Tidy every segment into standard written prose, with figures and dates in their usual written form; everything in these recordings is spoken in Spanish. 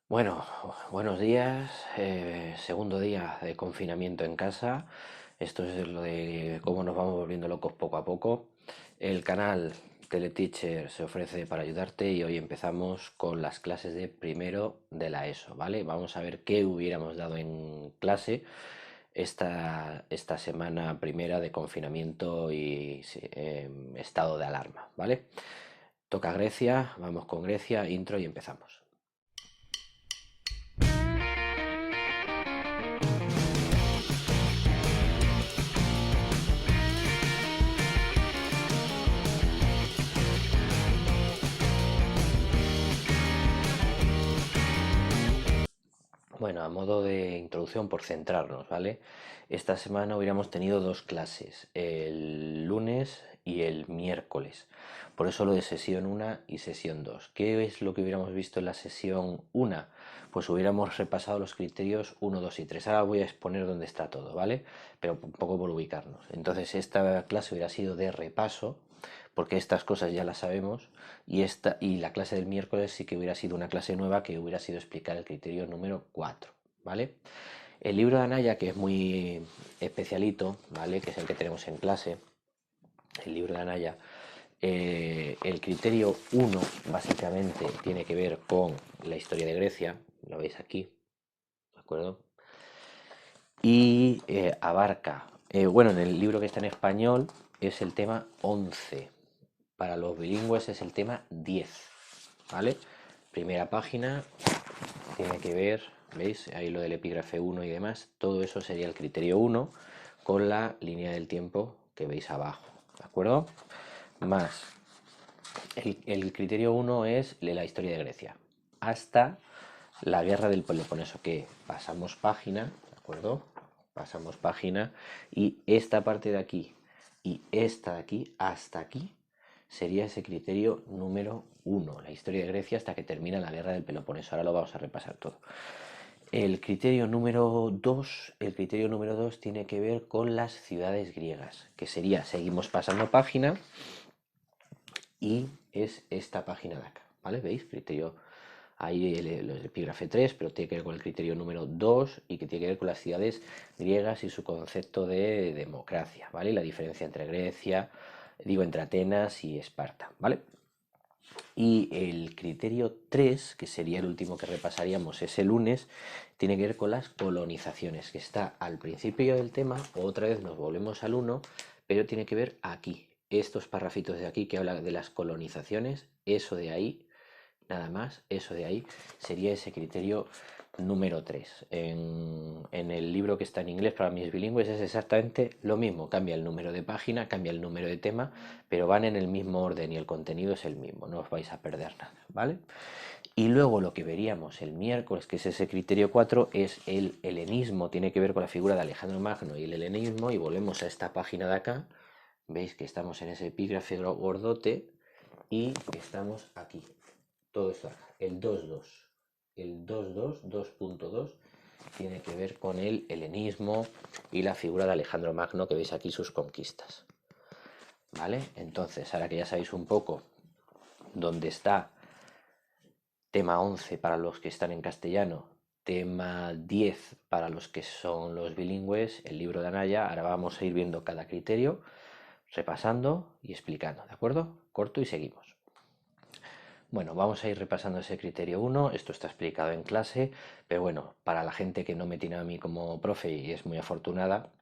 Bueno, buenos días. Segundo día de confinamiento en casa. Esto es lo de cómo nos vamos volviendo locos poco a poco. El canal Teleteacher se ofrece para ayudarte y hoy empezamos con las clases de primero de la ESO, ¿vale? Vamos a ver qué hubiéramos dado en clase esta semana primera de confinamiento y sí, estado de alarma, ¿vale? Toca Grecia, vamos con Grecia, intro y empezamos. Bueno, a modo de introducción, por centrarnos, ¿vale? Esta semana hubiéramos tenido dos clases, el lunes y el miércoles. Por eso lo de sesión 1 y sesión 2. ¿Qué es lo que hubiéramos visto en la sesión 1? Pues hubiéramos repasado los criterios 1, 2 y 3. Ahora voy a exponer dónde está todo, ¿vale? Pero un poco por ubicarnos. Entonces, esta clase hubiera sido de repaso, porque estas cosas ya las sabemos, y la clase del miércoles sí que hubiera sido una clase nueva que hubiera sido explicar el criterio número 4, ¿vale? El libro de Anaya, que es muy especialito, ¿vale? Que es el que tenemos en clase, el libro de Anaya, el criterio 1 básicamente tiene que ver con la historia de Grecia, lo veis aquí, ¿de acuerdo? Y abarca, bueno, en el libro que está en español es el tema 11. Para los bilingües es el tema 10, ¿vale? Primera página tiene que ver, ¿veis? Ahí lo del epígrafe 1 y demás. Todo eso sería el criterio 1 con la línea del tiempo que veis abajo, ¿de acuerdo? Más, el criterio 1 es la historia de Grecia. Hasta la guerra del Peloponeso, que pasamos página, ¿de acuerdo? Pasamos página y esta parte de aquí y esta de aquí hasta aquí sería ese criterio número 1, la historia de Grecia hasta que termina la guerra del Peloponeso. Ahora lo vamos a repasar todo. El criterio número 2 tiene que ver con las ciudades griegas, que sería, seguimos pasando página y es esta página de acá, ¿vale? ¿Veis? Criterio, ahí el epígrafe 3, pero tiene que ver con el criterio número 2 y que tiene que ver con las ciudades griegas y su concepto de democracia, ¿vale? Y la diferencia entre Grecia, digo, entre Atenas y Esparta, ¿vale? Y el criterio 3, que sería el último que repasaríamos ese lunes, tiene que ver con las colonizaciones, que está al principio del tema. Otra vez nos volvemos al 1, pero tiene que ver aquí. Estos parrafitos de aquí que hablan de las colonizaciones, eso de ahí, nada más, eso de ahí, sería ese criterio número 3. En el libro que está en inglés para mis bilingües es exactamente lo mismo, cambia el número de página, cambia el número de tema, pero van en el mismo orden y el contenido es el mismo, no os vais a perder nada, ¿vale? Y luego lo que veríamos el miércoles, que es ese criterio 4, es el helenismo, tiene que ver con la figura de Alejandro Magno y el helenismo, y volvemos a esta página de acá, veis que estamos en ese epígrafe gordote y estamos aquí, todo esto acá, el 2.2. El 2.2, 2.2 tiene que ver con el helenismo y la figura de Alejandro Magno, que veis aquí sus conquistas. ¿Vale? Entonces, ahora que ya sabéis un poco dónde está tema 11 para los que están en castellano, tema 10 para los que son los bilingües, el libro de Anaya, ahora vamos a ir viendo cada criterio, repasando y explicando, ¿de acuerdo? Corto y seguimos. Bueno, vamos a ir repasando ese criterio 1, esto está explicado en clase, pero bueno, para la gente que no me tiene a mí como profe y es muy afortunada,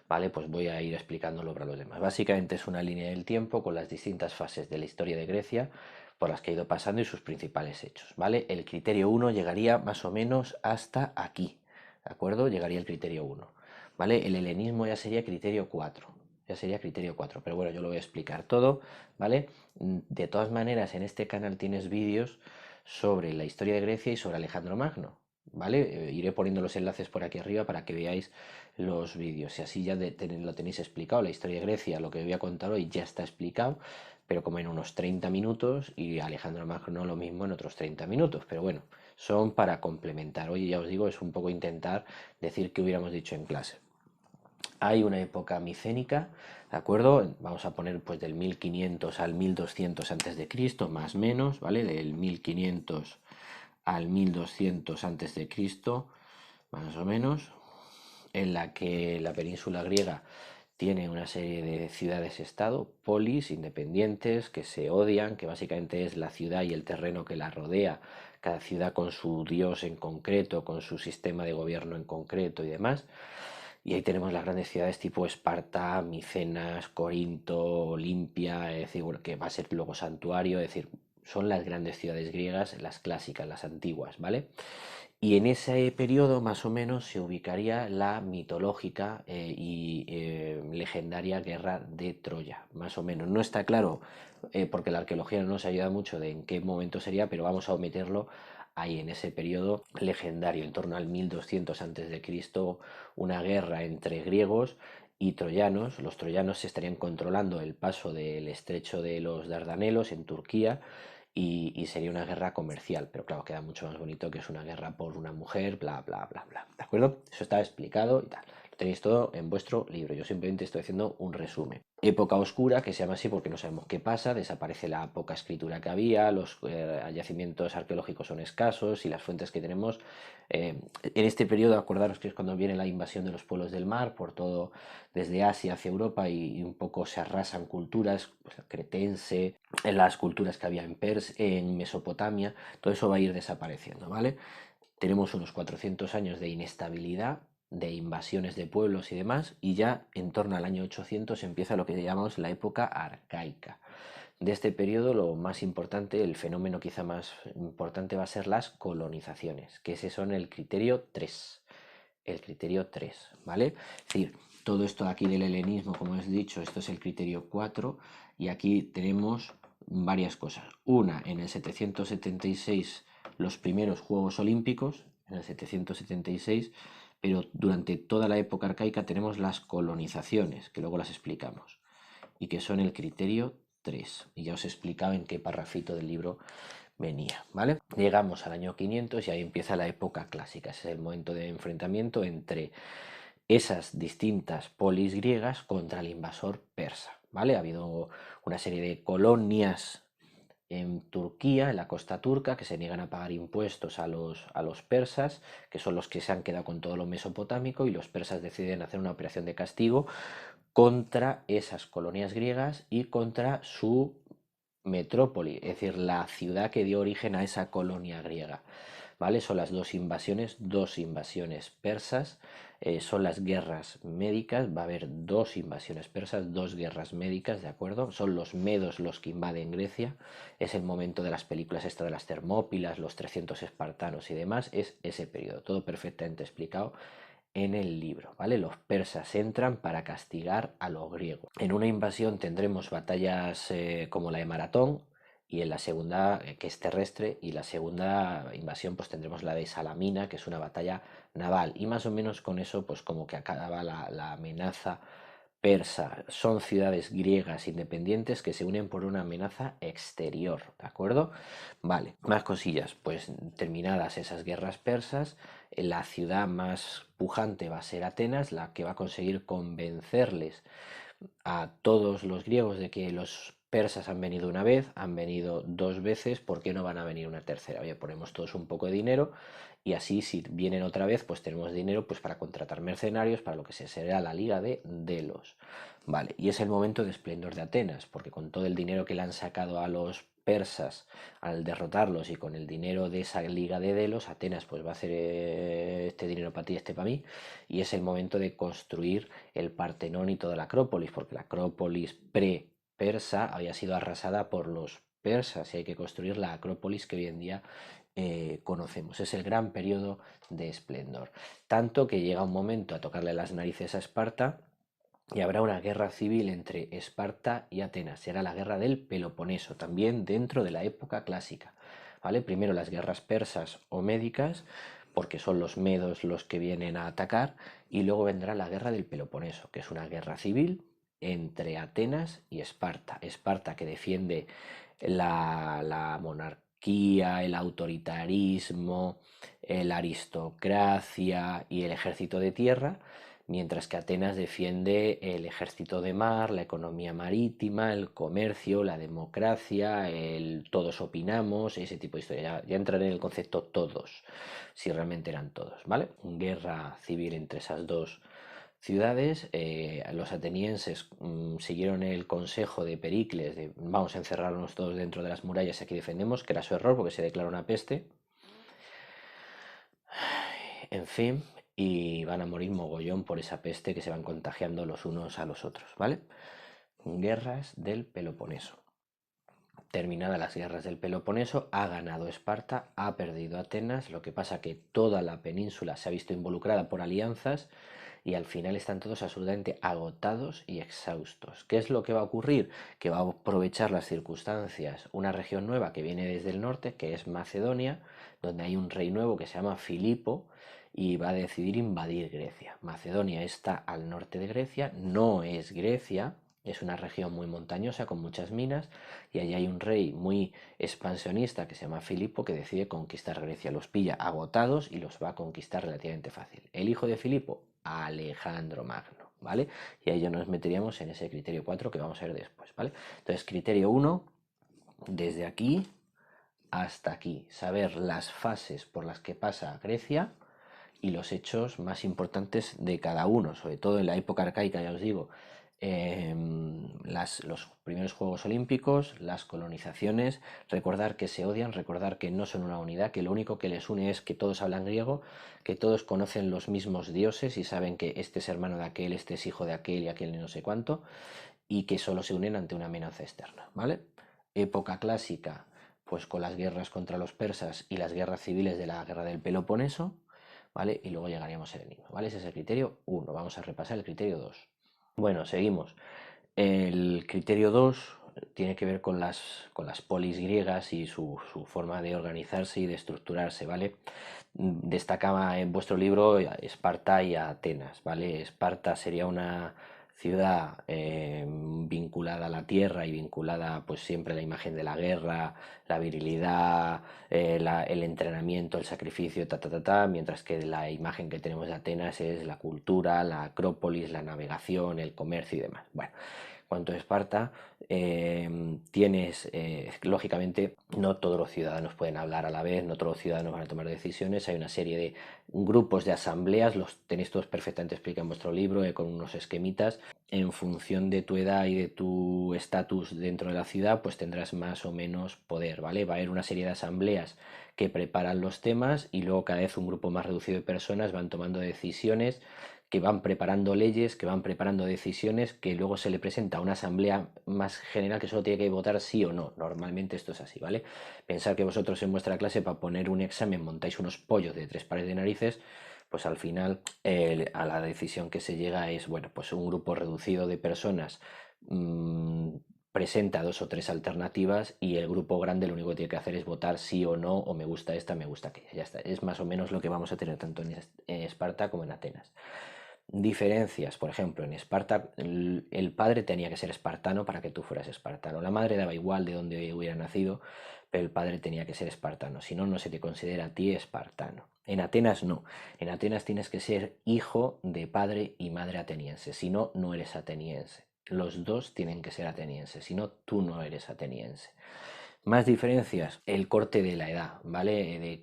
¿vale? Pues voy a ir explicándolo para los demás. Básicamente es una línea del tiempo con las distintas fases de la historia de Grecia por las que ha ido pasando y sus principales hechos, ¿vale? El criterio 1 llegaría más o menos hasta aquí, ¿de acuerdo? Llegaría el criterio 1, ¿vale? El helenismo ya sería criterio 4. Ya sería criterio 4, pero bueno, yo lo voy a explicar todo, ¿vale? De todas maneras, en este canal tienes vídeos sobre la historia de Grecia y sobre Alejandro Magno, ¿vale? Iré poniendo los enlaces por aquí arriba para que veáis los vídeos y así ya lo tenéis explicado. La historia de Grecia, lo que voy a contar hoy ya está explicado, pero como en unos 30 minutos, y Alejandro Magno lo mismo en otros 30 minutos, pero bueno, son para complementar. Hoy ya os digo, es un poco intentar decir qué hubiéramos dicho en clase. Hay una época micénica, ¿de acuerdo? Vamos a poner pues del 1500 al 1200 antes de Cristo, más o menos, ¿vale? Del 1500 al 1200 antes de Cristo, más o menos, en la que la península griega tiene una serie de ciudades-estado, polis, independientes, que se odian, que básicamente es la ciudad y el terreno que la rodea, cada ciudad con su dios en concreto, con su sistema de gobierno en concreto y demás. Y ahí tenemos las grandes ciudades tipo Esparta, Micenas, Corinto, Olimpia, es decir, bueno, que va a ser luego santuario, es decir, son las grandes ciudades griegas, las clásicas, las antiguas, ¿vale? Y en ese periodo más o menos se ubicaría la mitológica y legendaria guerra de Troya, más o menos. No está claro, porque la arqueología no nos ayuda mucho de en qué momento sería, pero vamos a omitirlo ahí en ese periodo legendario, en torno al 1200 antes de Cristo, una guerra entre griegos y troyanos. Los troyanos se estarían controlando el paso del estrecho de los Dardanelos en Turquía y sería una guerra comercial, pero claro, queda mucho más bonito que es una guerra por una mujer, bla, bla, bla, bla. ¿De acuerdo? Eso está explicado y tal. Lo tenéis todo en vuestro libro. Yo simplemente estoy haciendo un resumen. Época oscura, que se llama así porque no sabemos qué pasa, desaparece la poca escritura que había, los yacimientos arqueológicos son escasos y las fuentes que tenemos. En este periodo, acordaros que es cuando viene la invasión de los pueblos del mar, por todo desde Asia hacia Europa y un poco se arrasan culturas, pues, cretense, en las culturas que había en Mesopotamia, todo eso va a ir desapareciendo, ¿vale? Tenemos unos 400 años de inestabilidad, de invasiones de pueblos y demás, y ya en torno al año 800 empieza lo que llamamos la época arcaica. De este periodo lo más importante, el fenómeno quizá más importante va a ser las colonizaciones, que ese son el criterio 3. El criterio 3, ¿vale? Es decir, todo esto aquí del helenismo, como os he dicho, esto es el criterio 4 y aquí tenemos varias cosas. Una, en el 776 los primeros Juegos Olímpicos, en el 776, pero durante toda la época arcaica tenemos las colonizaciones, que luego las explicamos, y que son el criterio 3. Y ya os he explicado en qué parrafito del libro venía, ¿vale? Llegamos al año 500 y ahí empieza la época clásica. Ese es el momento de enfrentamiento entre esas distintas polis griegas contra el invasor persa, ¿vale? Ha habido una serie de colonias en Turquía, en la costa turca, que se niegan a pagar impuestos a los persas, que son los que se han quedado con todo lo mesopotámico, y los persas deciden hacer una operación de castigo contra esas colonias griegas y contra su metrópoli, es decir, la ciudad que dio origen a esa colonia griega. ¿Vale? Son las dos invasiones persas, son las guerras médicas, va a haber dos invasiones persas, dos guerras médicas, ¿de acuerdo? Son los medos los que invaden Grecia, es el momento de las películas esta de las Termópilas, los 300 espartanos y demás, es ese periodo, todo perfectamente explicado en el libro, ¿vale? Los persas entran para castigar a los griegos. En una invasión tendremos batallas como la de Maratón y en la segunda, que es terrestre, y la segunda invasión pues tendremos la de Salamina, que es una batalla naval. Y más o menos con eso pues como que acaba la amenaza persa. Son ciudades griegas independientes que se unen por una amenaza exterior, ¿de acuerdo? Vale, más cosillas. Pues terminadas esas guerras persas, la ciudad más pujante va a ser Atenas, la que va a conseguir convencerles a todos los griegos de que los persas han venido una vez, han venido dos veces, ¿por qué no van a venir una tercera? Oye, ponemos todos un poco de dinero y así si vienen otra vez, pues tenemos dinero pues para contratar mercenarios para lo que se será la liga de Delos. Vale, y es el momento de esplendor de Atenas, porque con todo el dinero que le han sacado a los persas al derrotarlos y con el dinero de esa liga de Delos, Atenas pues va a hacer este dinero para ti, este para mí, y es el momento de construir el Partenón y toda la Acrópolis, porque la Acrópolis pre-persa había sido arrasada por los persas y hay que construir la Acrópolis que hoy en día conocemos. Es el gran periodo de esplendor. Tanto que llega un momento a tocarle las narices a Esparta y habrá una guerra civil entre Esparta y Atenas. Será la guerra del Peloponeso, también dentro de la época clásica. ¿Vale? Primero las guerras persas o médicas, porque son los medos los que vienen a atacar, y luego vendrá la guerra del Peloponeso, que es una guerra civil entre Atenas y Esparta. Esparta que defiende la monarquía, el autoritarismo, la aristocracia y el ejército de tierra, mientras que Atenas defiende el ejército de mar, la economía marítima, el comercio, la democracia, el todos opinamos, ese tipo de historia. Ya entraré en el concepto todos, si realmente eran todos, ¿vale? Guerra civil entre esas dos ciudades. Los atenienses siguieron el consejo de Pericles de vamos a encerrarnos todos dentro de las murallas y aquí defendemos, que era su error porque se declaró una peste. En fin, y van a morir mogollón por esa peste que se van contagiando los unos a los otros, ¿vale? Guerras del Peloponeso. Terminadas las guerras del Peloponeso, ha ganado Esparta, ha perdido Atenas, lo que pasa que toda la península se ha visto involucrada por alianzas y al final están todos absolutamente agotados y exhaustos. ¿Qué es lo que va a ocurrir? Que va a aprovechar las circunstancias una región nueva que viene desde el norte, que es Macedonia, donde hay un rey nuevo que se llama Filipo y va a decidir invadir Grecia. Macedonia está al norte de Grecia, no es Grecia, es una región muy montañosa con muchas minas y allí hay un rey muy expansionista que se llama Filipo que decide conquistar Grecia. Los pilla agotados y los va a conquistar relativamente fácil. El hijo de Filipo, Alejandro Magno, ¿vale? Y ahí ya nos meteríamos en ese criterio 4 que vamos a ver después, ¿vale? Entonces, criterio 1, desde aquí hasta aquí, saber las fases por las que pasa Grecia y los hechos más importantes de cada uno, sobre todo en la época arcaica, ya os digo, los primeros Juegos Olímpicos, las colonizaciones, recordar que se odian, recordar que no son una unidad, que lo único que les une es que todos hablan griego, que todos conocen los mismos dioses y saben que este es hermano de aquel, este es hijo de aquel y aquel no sé cuánto, y que solo se unen ante una amenaza externa, ¿vale? Época clásica, pues con las guerras contra los persas y las guerras civiles de la guerra del Peloponeso, ¿vale? Y luego llegaríamos al enigma, ¿vale? Ese es el criterio 1. Vamos a repasar el criterio 2. Bueno, seguimos. El criterio 2 tiene que ver con las polis griegas y su forma de organizarse y de estructurarse, ¿vale? Destacaba en vuestro libro Esparta y Atenas, ¿vale? Esparta sería una ciudad vinculada a la tierra y vinculada pues siempre a la imagen de la guerra, la virilidad, el entrenamiento, el sacrificio, mientras que la imagen que tenemos de Atenas es la cultura, la acrópolis, la navegación, el comercio y demás. Bueno, cuanto a Esparta, tienes, lógicamente, no todos los ciudadanos pueden hablar a la vez, no todos los ciudadanos van a tomar decisiones, hay una serie de grupos de asambleas, los tenéis todos perfectamente explicados en vuestro libro, con unos esquemitas, en función de tu edad y de tu estatus dentro de la ciudad, pues tendrás más o menos poder, ¿vale? Va a haber una serie de asambleas que preparan los temas y luego cada vez un grupo más reducido de personas van tomando decisiones que van preparando leyes, que van preparando decisiones, que luego se le presenta a una asamblea más general que solo tiene que votar sí o no. Normalmente esto es así, ¿vale? Pensar que vosotros en vuestra clase para poner un examen montáis unos pollos de 3 pares de narices, pues al final a la decisión que se llega es, bueno, pues un grupo reducido de personas presenta 2 o 3 alternativas y el grupo grande lo único que tiene que hacer es votar sí o no, o me gusta esta, me gusta aquella, ya está. Es más o menos lo que vamos a tener tanto en Esparta como en Atenas. Diferencias, por ejemplo, en Esparta el padre tenía que ser espartano para que tú fueras espartano. La madre daba igual de dónde hubiera nacido, pero el padre tenía que ser espartano. Si no, no se te considera a ti espartano. En Atenas no. En Atenas tienes que ser hijo de padre y madre ateniense. Si no, no eres ateniense. Los dos tienen que ser atenienses. Si no, tú no eres ateniense. Más diferencias, el corte de la edad, ¿vale?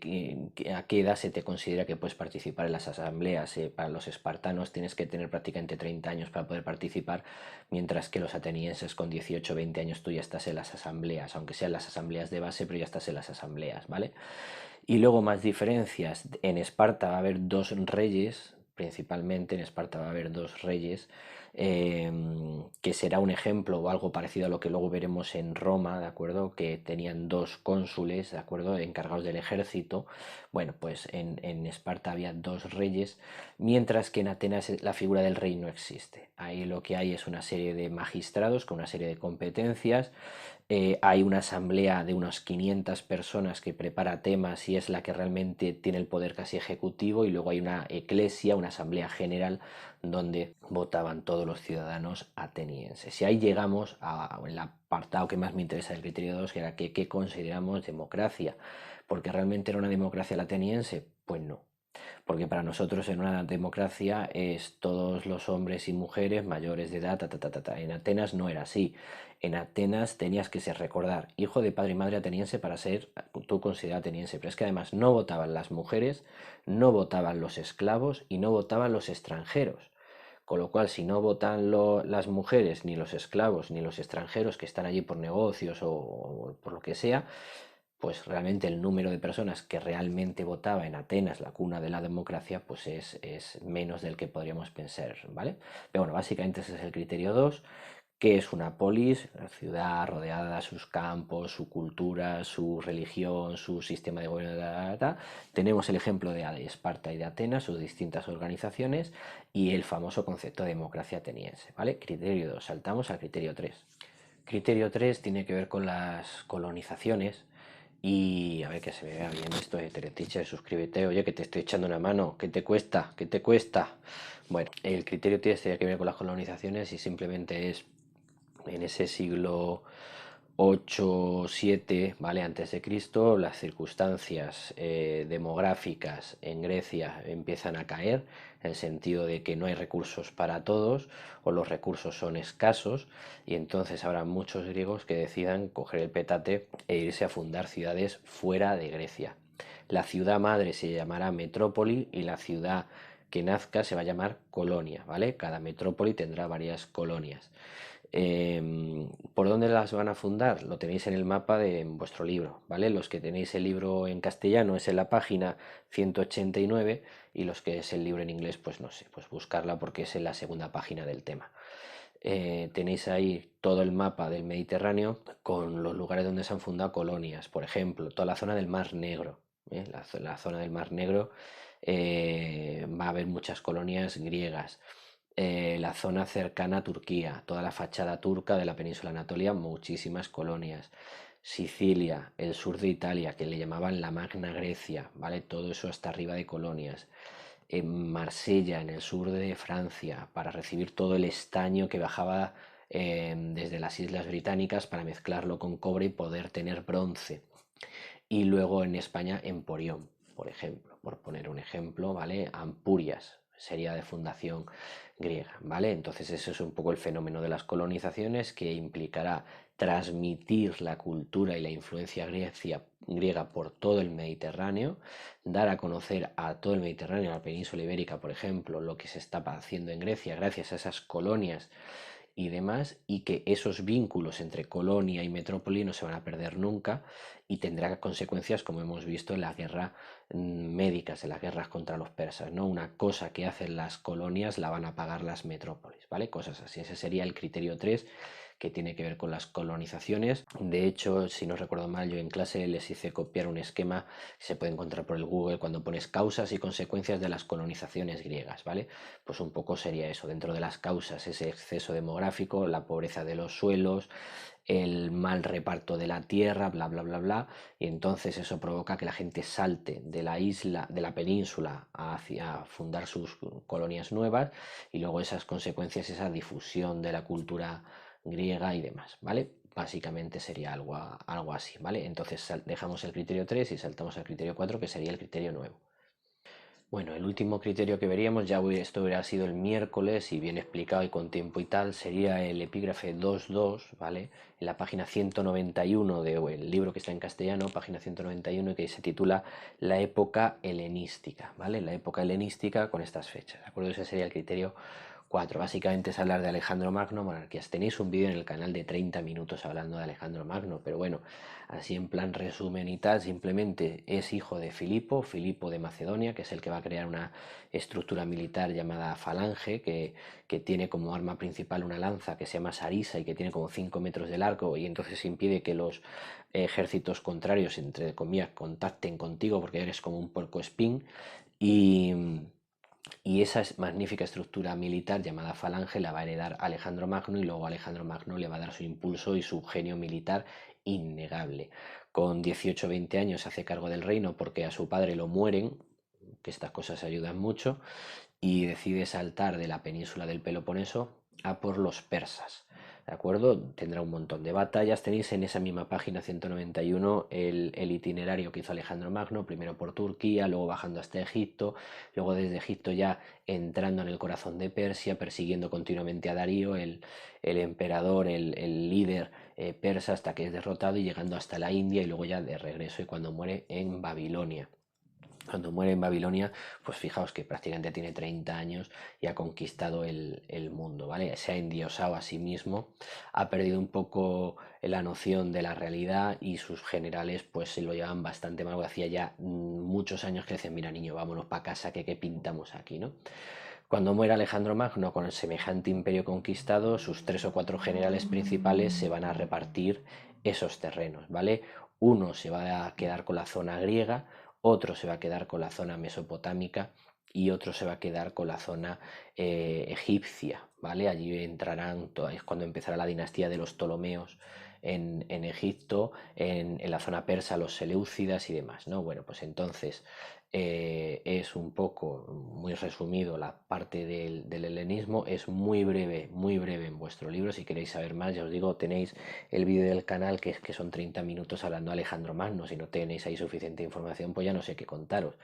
A qué edad se te considera que puedes participar en las asambleas. Para los espartanos tienes que tener prácticamente 30 años para poder participar, mientras que los atenienses con 18 o 20 años tú ya estás en las asambleas, aunque sean las asambleas de base, pero ya estás en las asambleas, ¿vale? Y luego más diferencias, en Esparta va a haber 2 reyes, principalmente en Esparta va a haber 2 reyes, que será un ejemplo o algo parecido a lo que luego veremos en Roma, ¿de acuerdo? Que tenían 2 cónsules, ¿de acuerdo? Encargados del ejército. Bueno, pues en Esparta había 2 reyes, mientras que en Atenas la figura del rey no existe. Ahí lo que hay es una serie de magistrados con una serie de competencias. Hay una asamblea de unas 500 personas que prepara temas y es la que realmente tiene el poder casi ejecutivo, y luego hay una eclesia, una asamblea general donde votaban todos los ciudadanos atenienses. Y ahí llegamos al apartado que más me interesa del criterio 2, que era qué consideramos democracia, porque realmente era una democracia la ateniense. Pues no, porque para nosotros en una democracia es todos los hombres y mujeres mayores de edad, ta, ta, ta, ta, ta. En Atenas no era así. En Atenas tenías que ser, recordar, hijo de padre y madre ateniense para ser tú considerado ateniense, pero es que además no votaban las mujeres, no votaban los esclavos y no votaban los extranjeros. Con lo cual, si no votan las mujeres, ni los esclavos, ni los extranjeros que están allí por negocios o por lo que sea, pues realmente el número de personas que realmente votaba en Atenas, la cuna de la democracia, pues es menos del que podríamos pensar, ¿vale? Pero bueno, básicamente ese es el criterio 2, que es una polis, la ciudad rodeada de sus campos, su cultura, su religión, su sistema de gobierno. Tenemos el ejemplo de Esparta y de Atenas, sus distintas organizaciones y el famoso concepto de democracia ateniense, ¿vale? Criterio 2, saltamos al criterio 3. Criterio 3 tiene que ver con las colonizaciones y a ver que se me vea bien esto de Teleteacher, suscríbete, oye que te estoy echando una mano, ¿qué te cuesta? ¿Qué te cuesta? Bueno, el criterio 3 tiene que ver con las colonizaciones y simplemente es en ese siglo 8 7, ¿vale? Antes de Cristo, las circunstancias demográficas en Grecia empiezan a caer, en el sentido de que no hay recursos para todos o los recursos son escasos y entonces habrá muchos griegos que decidan coger el petate e irse a fundar ciudades fuera de Grecia. La ciudad madre se llamará metrópoli y la ciudad que nazca se va a llamar colonia, ¿vale? Cada metrópoli tendrá varias colonias. ¿Por dónde las van a fundar? Lo tenéis en el mapa de vuestro libro, ¿vale? Los que tenéis el libro en castellano es en la página 189 y los que es el libro en inglés, pues no sé, pues buscarla porque es en la segunda página del tema. Tenéis ahí todo el mapa del Mediterráneo con los lugares donde se han fundado colonias, por ejemplo, toda la zona del Mar Negro. La zona del Mar Negro va a haber muchas colonias griegas. La zona cercana a Turquía, toda la fachada turca de la península Anatolia, muchísimas colonias. Sicilia, el sur de Italia, que le llamaban la Magna Grecia, ¿vale? Todo eso hasta arriba de colonias. En Marsella, en el sur de Francia, para recibir todo el estaño que bajaba desde las Islas Británicas para mezclarlo con cobre y poder tener bronce. Y luego en España, Emporión, por ejemplo, por poner un ejemplo, ¿vale? Ampurias sería de fundación griega, ¿vale? Entonces eso es un poco el fenómeno de las colonizaciones que implicará transmitir la cultura y la influencia griega por todo el Mediterráneo, dar a conocer a todo el Mediterráneo, a la península ibérica, por ejemplo, lo que se está haciendo en Grecia gracias a esas colonias y demás, y que esos vínculos entre colonia y metrópoli no se van a perder nunca y tendrá consecuencias como hemos visto en la guerra médicas, en las guerras contra los persas, ¿no? Una cosa que hacen las colonias la van a pagar las metrópolis, ¿vale? Cosas así. Ese sería el criterio 3 que tiene que ver con las colonizaciones. De hecho, si no recuerdo mal, yo en clase les hice copiar un esquema que se puede encontrar por el Google cuando pones causas y consecuencias de las colonizaciones griegas, ¿vale? Pues un poco sería eso, dentro de las causas, ese exceso demográfico, la pobreza de los suelos, el mal reparto de la tierra, bla, bla, bla, bla, y entonces eso provoca que la gente salte de la isla, de la península, hacia fundar sus colonias nuevas, y luego esas consecuencias, esa difusión de la cultura griega y demás, ¿vale? Básicamente sería algo así, ¿vale? Entonces dejamos el criterio 3 y saltamos al criterio 4, que sería el criterio nuevo. Bueno, el último criterio que veríamos, esto hubiera sido el miércoles y bien explicado y con tiempo y tal, sería el epígrafe 2.2, ¿vale? En la página 191 del libro que está en castellano, página 191, que se titula La época helenística, ¿vale? La época helenística con estas fechas, ¿de acuerdo? Ese sería el criterio 4. Básicamente es hablar de Alejandro Magno, monarquías. Tenéis un vídeo en el canal de 30 minutos hablando de Alejandro Magno, pero bueno, así en plan resumen y tal, simplemente es hijo de Filipo de Macedonia, que es el que va a crear una estructura militar llamada falange, que tiene como arma principal una lanza que se llama sarisa y que tiene como 5 metros de largo y entonces impide que los ejércitos contrarios, entre comillas, contacten contigo porque eres como un puercoespín y esa magnífica estructura militar llamada falange la va a heredar Alejandro Magno y luego Alejandro Magno le va a dar su impulso y su genio militar innegable. Con 18 o 20 años se hace cargo del reino porque a su padre lo mueren, que estas cosas ayudan mucho, y decide saltar de la península del Peloponeso a por los persas. ¿de acuerdo? Tendrá un montón de batallas. Tenéis en esa misma página 191 el itinerario que hizo Alejandro Magno, primero por Turquía, luego bajando hasta Egipto, luego desde Egipto ya entrando en el corazón de Persia, persiguiendo continuamente a Darío, el emperador, el líder persa, hasta que es derrotado y llegando hasta la India y luego ya de regreso y cuando muere en Babilonia. Cuando muere en Babilonia, pues fijaos que prácticamente tiene 30 años y ha conquistado el mundo, ¿vale? Se ha endiosado a sí mismo, ha perdido un poco la noción de la realidad y sus generales pues se lo llevan bastante mal, hacía ya muchos años que le decían, mira niño, vámonos para casa, que qué pintamos aquí, ¿no? Cuando muere Alejandro Magno con el semejante imperio conquistado, sus 3 o 4 generales principales se van a repartir esos terrenos, ¿vale? Uno se va a quedar con la zona griega, otro se va a quedar con la zona mesopotámica y otro se va a quedar con la zona egipcia, ¿vale? Allí entrarán, es cuando empezará la dinastía de los Ptolomeos en Egipto, en la zona persa los Seleucidas y demás, ¿no? Bueno, pues entonces es un poco, muy resumido, la parte del helenismo. Es muy breve en vuestro libro. Si queréis saber más, ya os digo, tenéis el vídeo del canal que son 30 minutos hablando de Alejandro Magno. Si no tenéis ahí suficiente información, pues ya no sé qué contaros,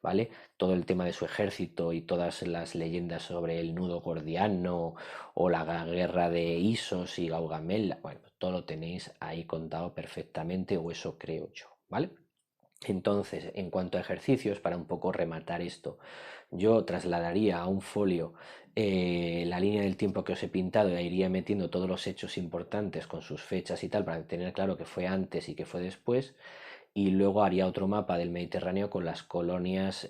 ¿vale? Todo el tema de su ejército y todas las leyendas sobre el nudo gordiano o la guerra de Isos y Gaugamela, bueno, pues todo lo tenéis ahí contado perfectamente, o eso creo yo, ¿vale? Entonces, en cuanto a ejercicios, para un poco rematar esto, yo trasladaría a un folio la línea del tiempo que os he pintado e iría metiendo todos los hechos importantes con sus fechas y tal para tener claro que fue antes y que fue después. Y luego haría otro mapa del Mediterráneo con las colonias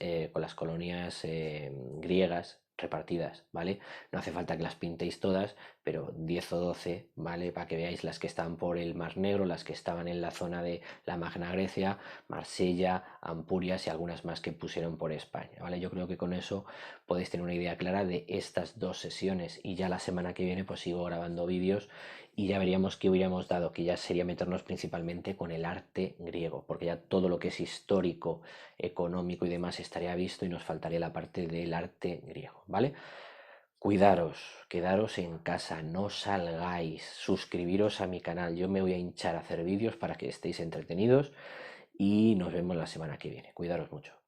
griegas repartidas, ¿vale? No hace falta que las pintéis todas, pero 10 o 12, ¿vale? Para que veáis las que estaban por el Mar Negro, las que estaban en la zona de la Magna Grecia, Marsella, Ampurias y algunas más que pusieron por España, ¿vale? Yo creo que con eso podéis tener una idea clara de estas 2 sesiones y ya la semana que viene pues sigo grabando vídeos y ya veríamos qué hubiéramos dado, que ya sería meternos principalmente con el arte griego, porque ya todo lo que es histórico, económico y demás estaría visto y nos faltaría la parte del arte griego, ¿vale? Cuidaros, quedaros en casa, no salgáis, suscribiros a mi canal, yo me voy a hinchar a hacer vídeos para que estéis entretenidos y nos vemos la semana que viene. Cuidaros mucho.